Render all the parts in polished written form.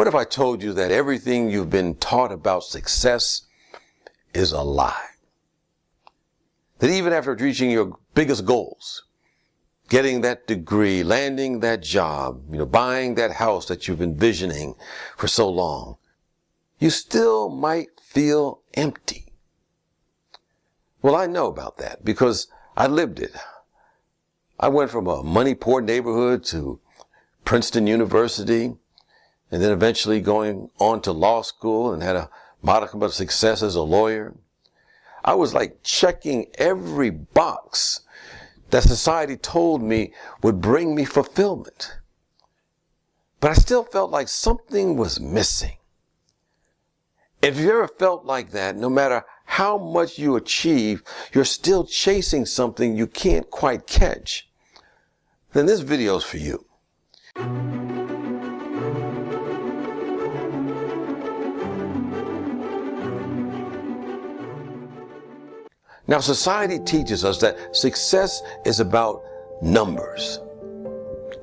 What if I told you that everything you've been taught about success is a lie? That even after reaching your biggest goals, getting that degree, landing that job, buying that house that you've been envisioning for so long, you still might feel empty. Well, I know about that because I lived it. I went from a money-poor neighborhood to Princeton University, and then eventually going on to law school and had a modicum of success as a lawyer. I was like checking every box that society told me would bring me fulfillment. But I still felt like something was missing. If you ever felt like that, no matter how much you achieve, you're still chasing something you can't quite catch, then this video is for you. Now, society teaches us that success is about numbers.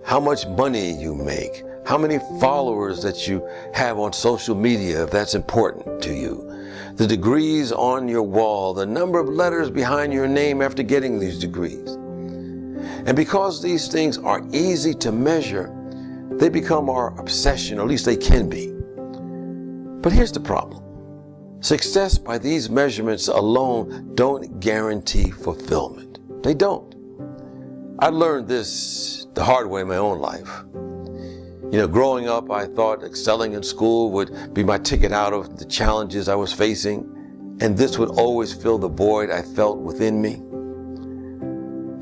How much money you make, how many followers that you have on social media, if that's important to you, the degrees on your wall, the number of letters behind your name after getting these degrees. And because these things are easy to measure, they become our obsession, or at least they can be. But here's the problem. Success by these measurements alone don't guarantee fulfillment. They don't. I learned this the hard way in my own life. Growing up, I thought excelling in school would be my ticket out of the challenges I was facing, and this would always fill the void I felt within me.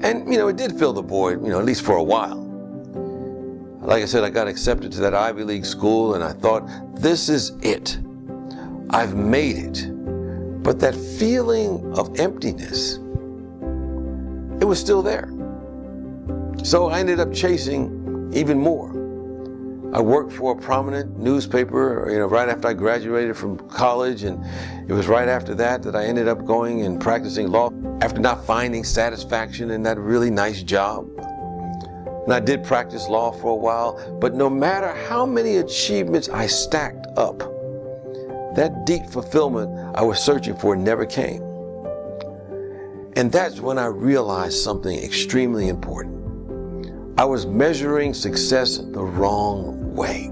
And, it did fill the void, at least for a while. Like I said, I got accepted to that Ivy League school, and I thought, this is it. I've made it. But that feeling of emptiness, it was still there. So I ended up chasing even more. I worked for a prominent newspaper, right after I graduated from college, and it was right after that I ended up going and practicing law after not finding satisfaction in that really nice job. And I did practice law for a while, but no matter how many achievements I stacked up, that deep fulfillment I was searching for never came. And that's when I realized something extremely important. I was measuring success the wrong way.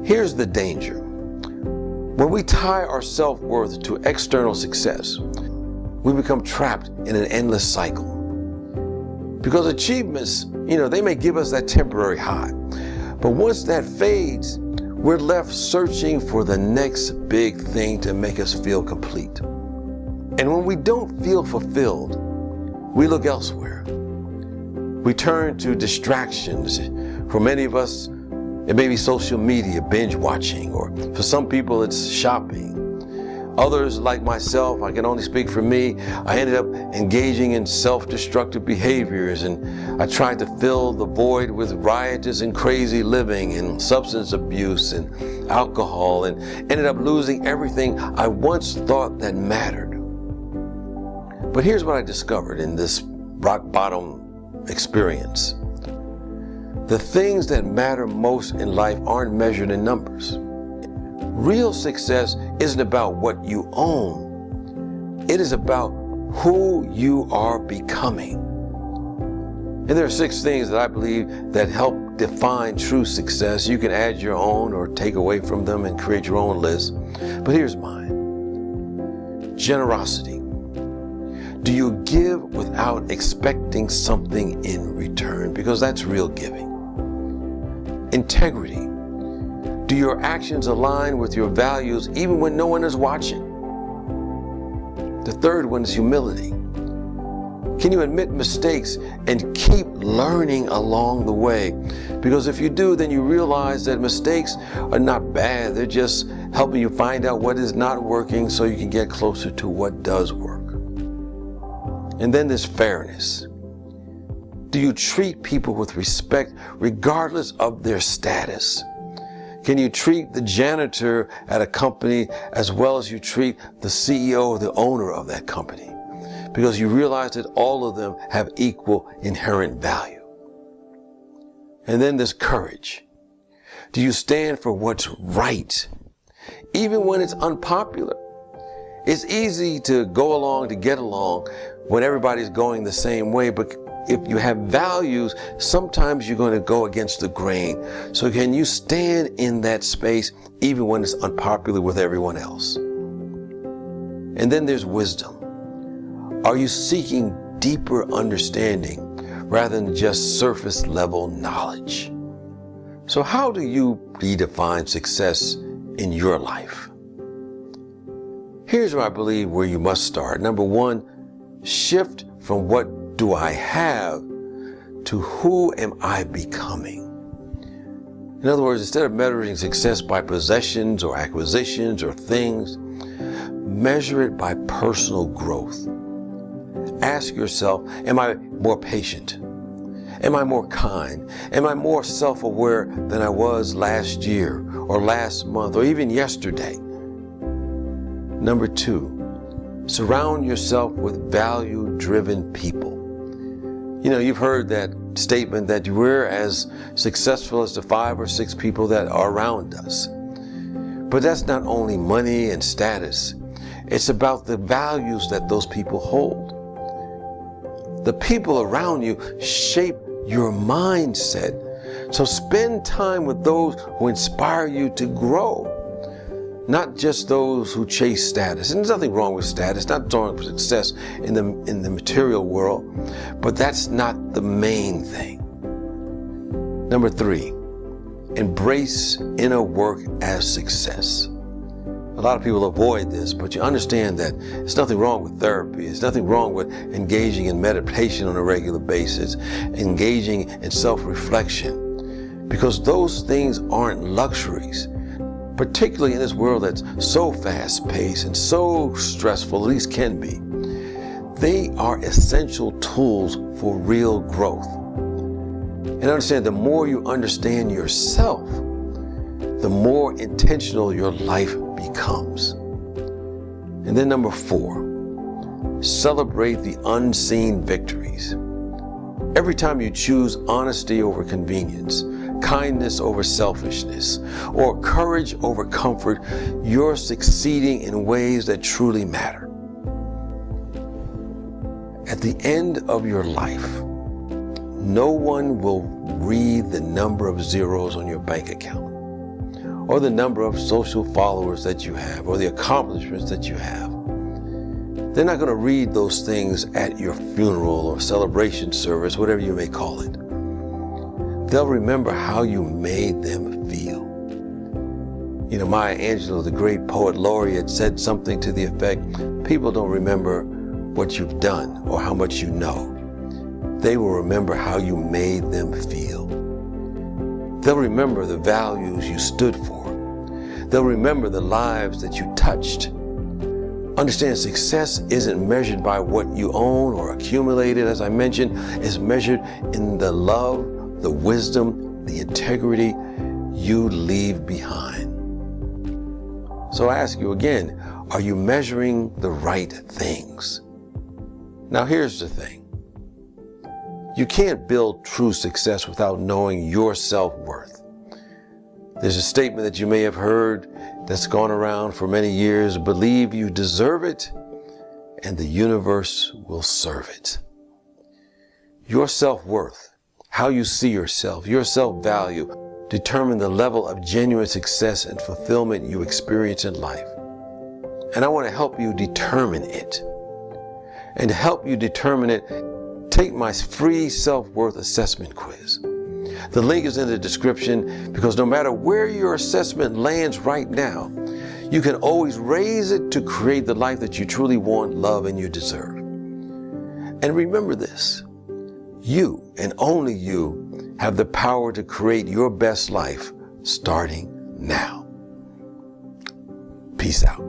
Here's the danger. When we tie our self-worth to external success, we become trapped in an endless cycle. Because achievements, they may give us that temporary high. But once that fades, we're left searching for the next big thing to make us feel complete. And when we don't feel fulfilled, we look elsewhere. We turn to distractions. For many of us, it may be social media, binge watching, or for some people it's shopping. Others, like myself, I can only speak for me, I ended up engaging in self-destructive behaviors, and I tried to fill the void with riotous and crazy living and substance abuse and alcohol, and ended up losing everything I once thought that mattered. But here's what I discovered in this rock bottom experience. The things that matter most in life aren't measured in numbers. Real success isn't about what you own. It is about who you are becoming. And there are 6 things that I believe that help define true success. You can add your own or take away from them and create your own list. But here's mine. Generosity. Do you give without expecting something in return? Because that's real giving. Integrity. Do your actions align with your values even when no one is watching? The third one is humility. Can you admit mistakes and keep learning along the way? Because if you do, then you realize that mistakes are not bad. They're just helping you find out what is not working so you can get closer to what does work. And then there's fairness. Do you treat people with respect regardless of their status? Can you treat the janitor at a company as well as you treat the CEO or the owner of that company? Because you realize that all of them have equal inherent value. And then there's courage. Do you stand for what's right, even when it's unpopular? It's easy to go along to get along when everybody's going the same way, but if you have values, sometimes you're going to go against the grain. So can you stand in that space even when it's unpopular with everyone else? And then there's wisdom. Are you seeking deeper understanding rather than just surface level knowledge? So how do you redefine success in your life? Here's where I believe where you must start. Number one, shift from what do I have to who am I becoming? In other words, instead of measuring success by possessions or acquisitions or things, measure it by personal growth. Ask yourself, am I more patient? Am I more kind? Am I more self-aware than I was last year or last month or even yesterday? Number two, surround yourself with value-driven people. You know, you've heard that statement that we're as successful as the 5 or 6 people that are around us. But that's not only money and status. It's about the values that those people hold. The people around you shape your mindset. So spend time with those who inspire you to grow, not just those who chase status. And there's nothing wrong with status, not wrong with success in the material world, but that's not the main thing. Number 3, embrace inner work as success. A lot of people avoid this, but you understand that there's nothing wrong with therapy. There's nothing wrong with engaging in meditation on a regular basis, engaging in self-reflection, because those things aren't luxuries, particularly in this world that's so fast-paced and so stressful, at least can be. They are essential tools for real growth. And understand, the more you understand yourself, the more intentional your life becomes. And then number 4, celebrate the unseen victories. Every time you choose honesty over convenience, kindness over selfishness, or courage over comfort, you're succeeding in ways that truly matter. At the end of your life, no one will read the number of zeros on your bank account, or the number of social followers that you have, or the accomplishments that you have. They're not going to read those things at your funeral or celebration service, whatever you may call it. They'll remember how you made them feel. You know, Maya Angelou, the great poet laureate, said something to the effect, people don't remember what you've done or how much you know. They will remember how you made them feel. They'll remember the values you stood for. They'll remember the lives that you touched. Understand, success isn't measured by what you own or accumulated, as I mentioned. It's measured in the love, the wisdom, the integrity you leave behind. So I ask you again, are you measuring the right things? Now here's the thing. You can't build true success without knowing your self-worth. There's a statement that you may have heard that's gone around for many years: believe you deserve it, and the universe will serve it. Your self-worth, how you see yourself, your self-value, determine the level of genuine success and fulfillment you experience in life. And I want to help you determine it. And to help you determine it, take my free self-worth assessment quiz. The link is in the description, because no matter where your assessment lands right now, you can always raise it to create the life that you truly want, love, and you deserve. And remember this, you and only you have the power to create your best life starting now. Peace out.